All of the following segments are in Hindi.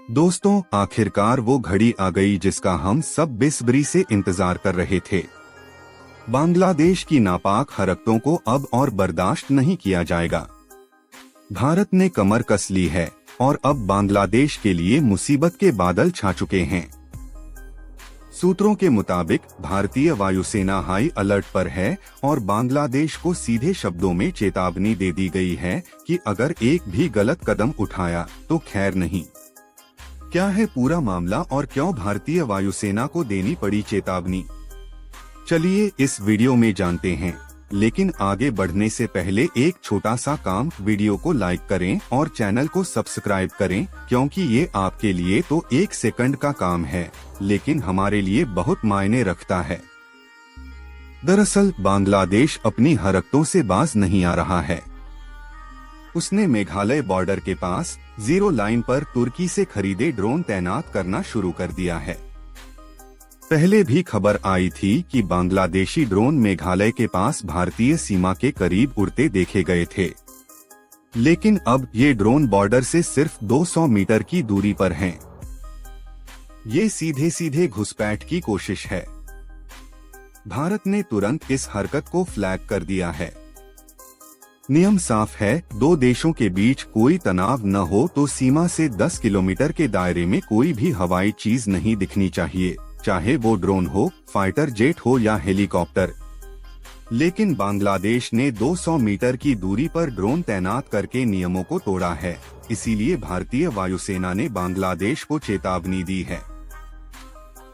दोस्तों, आखिरकार वो घड़ी आ गई जिसका हम सब बेसब्री से इंतजार कर रहे थे। बांग्लादेश की नापाक हरकतों को अब और बर्दाश्त नहीं किया जाएगा। भारत ने कमर कस ली है और अब बांग्लादेश के लिए मुसीबत के बादल छा चुके हैं। सूत्रों के मुताबिक भारतीय वायुसेना हाई अलर्ट पर है और बांग्लादेश को सीधे शब्दों में चेतावनी दे दी गई है कि अगर एक भी गलत कदम उठाया तो खैर नहीं। क्या है पूरा मामला और क्यों भारतीय वायुसेना को देनी पड़ी चेतावनी? चलिए इस वीडियो में जानते हैं, लेकिन आगे बढ़ने से पहले एक छोटा सा काम, वीडियो को लाइक करें और चैनल को सब्सक्राइब करें, क्योंकि ये आपके लिए तो 1 सेकंड का काम है, लेकिन हमारे लिए बहुत मायने रखता है। दरअसल बांग्लादेश अपनी हरकतों से बाज नहीं आ रहा है। उसने मेघालय बॉर्डर के पास जीरो लाइन पर तुर्की से खरीदे ड्रोन तैनात करना शुरू कर दिया है। पहले भी खबर आई थी कि बांग्लादेशी ड्रोन मेघालय के पास भारतीय सीमा के करीब उड़ते देखे गए थे, लेकिन अब ये ड्रोन बॉर्डर से सिर्फ 200 मीटर की दूरी पर हैं। ये सीधे सीधे घुसपैठ की कोशिश है। भारत ने तुरंत इस हरकत को फ्लैग कर दिया है। नियम साफ है, दो देशों के बीच कोई तनाव न हो तो सीमा से 10 किलोमीटर के दायरे में कोई भी हवाई चीज नहीं दिखनी चाहिए, चाहे वो ड्रोन हो, फाइटर जेट हो या हेलीकॉप्टर। लेकिन बांग्लादेश ने 200 मीटर की दूरी पर ड्रोन तैनात करके नियमों को तोड़ा है। इसीलिए भारतीय वायुसेना ने बांग्लादेश को चेतावनी दी है।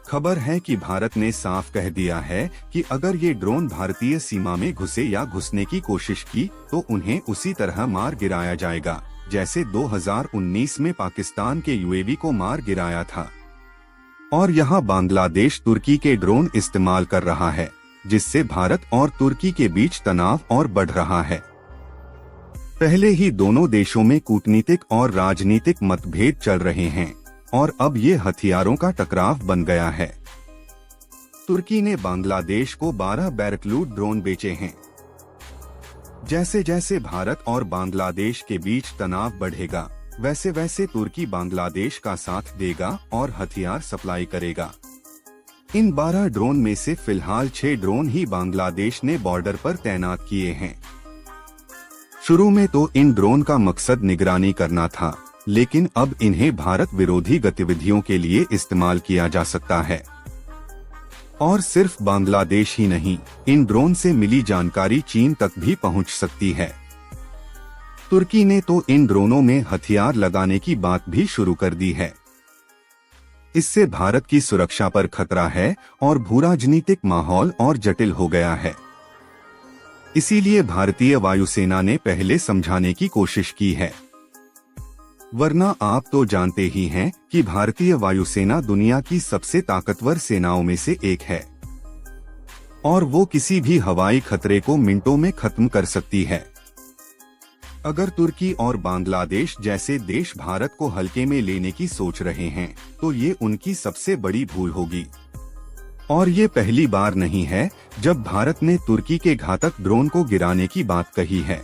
खबर है कि भारत ने साफ कह दिया है कि अगर ये ड्रोन भारतीय सीमा में घुसे या घुसने की कोशिश की तो उन्हें उसी तरह मार गिराया जाएगा, जैसे 2019 में पाकिस्तान के यूएवी को मार गिराया था। और यहाँ बांग्लादेश तुर्की के ड्रोन इस्तेमाल कर रहा है, जिससे भारत और तुर्की के बीच तनाव और बढ़ रहा है। पहले ही दोनों देशों में कूटनीतिक और राजनीतिक मतभेद चल रहे हैं और अब ये हथियारों का टकराव बन गया है। तुर्की ने बांग्लादेश को 12 बैरक्लू ड्रोन बेचे हैं। जैसे जैसे भारत और बांग्लादेश के बीच तनाव बढ़ेगा, वैसे वैसे तुर्की बांग्लादेश का साथ देगा और हथियार सप्लाई करेगा। इन 12 ड्रोन में से फिलहाल 6 ड्रोन ही बांग्लादेश ने बॉर्डर पर तैनात किए हैं। शुरू में तो इन ड्रोन का मकसद निगरानी करना था, लेकिन अब इन्हें भारत विरोधी गतिविधियों के लिए इस्तेमाल किया जा सकता है। और सिर्फ बांग्लादेश ही नहीं, इन ड्रोन से मिली जानकारी चीन तक भी पहुंच सकती है। तुर्की ने तो इन ड्रोनों में हथियार लगाने की बात भी शुरू कर दी है। इससे भारत की सुरक्षा पर खतरा है और भूराजनीतिक माहौल और जटिल हो गया है। इसीलिए भारतीय वायुसेना ने पहले समझाने की कोशिश की है, वरना आप तो जानते ही हैं कि भारतीय वायुसेना दुनिया की सबसे ताकतवर सेनाओं में से एक है और वो किसी भी हवाई खतरे को मिनटों में खत्म कर सकती है। अगर तुर्की और बांग्लादेश जैसे देश भारत को हल्के में लेने की सोच रहे हैं तो ये उनकी सबसे बड़ी भूल होगी। और ये पहली बार नहीं है जब भारत ने तुर्की के घातक ड्रोन को गिराने की बात कही है।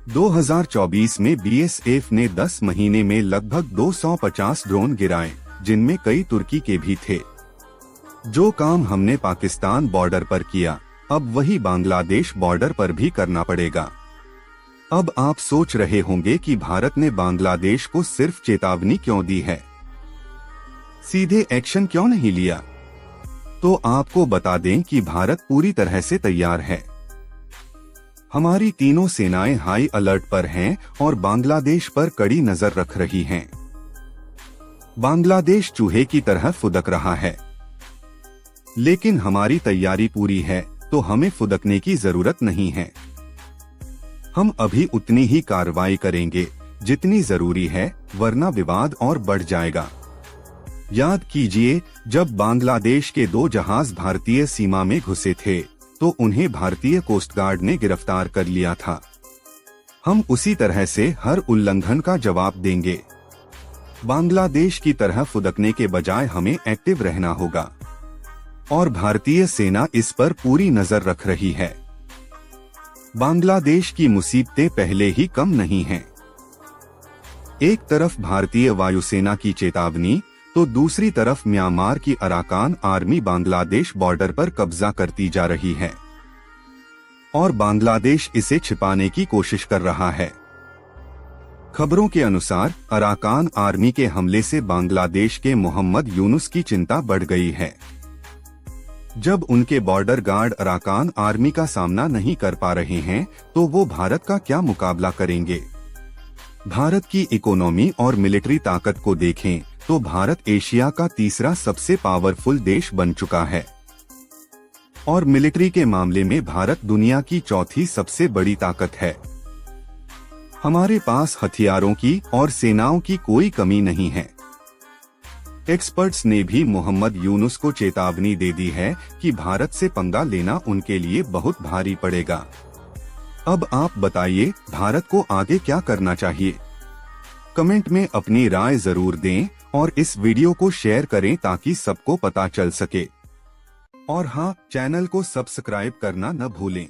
2024 में बीएसएफ ने 10 महीने में लगभग 250 ड्रोन गिराए, जिनमें कई तुर्की के भी थे। जो काम हमने पाकिस्तान बॉर्डर पर किया, अब वही बांग्लादेश बॉर्डर पर भी करना पड़ेगा। अब आप सोच रहे होंगे कि भारत ने बांग्लादेश को सिर्फ चेतावनी क्यों दी है, सीधे एक्शन क्यों नहीं लिया? तो आपको बता दें कि भारत पूरी तरह से तैयार है। हमारी तीनों सेनाएं हाई अलर्ट पर हैं और बांग्लादेश पर कड़ी नजर रख रही हैं। बांग्लादेश चूहे की तरह फुदक रहा है, लेकिन हमारी तैयारी पूरी है, तो हमें फुदकने की जरूरत नहीं है। हम अभी उतनी ही कार्रवाई करेंगे जितनी जरूरी है, वरना विवाद और बढ़ जाएगा। याद कीजिए, जब बांग्लादेश के 2 जहाज भारतीय सीमा में घुसे थे तो उन्हें भारतीय कोस्ट गार्ड ने गिरफ्तार कर लिया था। हम उसी तरह से हर उल्लंघन का जवाब देंगे। बांग्लादेश की तरह फुदकने के बजाय हमें एक्टिव रहना होगा और भारतीय सेना इस पर पूरी नजर रख रही है। बांग्लादेश की मुसीबतें पहले ही कम नहीं हैं। एक तरफ भारतीय वायुसेना की चेतावनी तो दूसरी तरफ म्यांमार की अराकान आर्मी बांग्लादेश बॉर्डर पर कब्जा करती जा रही है और बांग्लादेश इसे छिपाने की कोशिश कर रहा है। खबरों के अनुसार अराकान आर्मी के हमले से बांग्लादेश के मोहम्मद यूनुस की चिंता बढ़ गई है। जब उनके बॉर्डर गार्ड अराकान आर्मी का सामना नहीं कर पा रहे हैं तो वो भारत का क्या मुकाबला करेंगे। भारत की इकोनॉमी और मिलिट्री ताकत को देखें तो भारत एशिया का तीसरा सबसे पावरफुल देश बन चुका है और मिलिट्री के मामले में भारत दुनिया की चौथी सबसे बड़ी ताकत है। हमारे पास हथियारों की और सेनाओं की कोई कमी नहीं है। एक्सपर्ट्स ने भी मोहम्मद यूनुस को चेतावनी दे दी है कि भारत से पंगा लेना उनके लिए बहुत भारी पड़ेगा। अब आप बताइए, भारत को आगे क्या करना चाहिए? कमेंट में अपनी राय जरूर दें और इस वीडियो को शेयर करें ताकि सबको पता चल सके। और हाँ, चैनल को सब्सक्राइब करना न भूलें।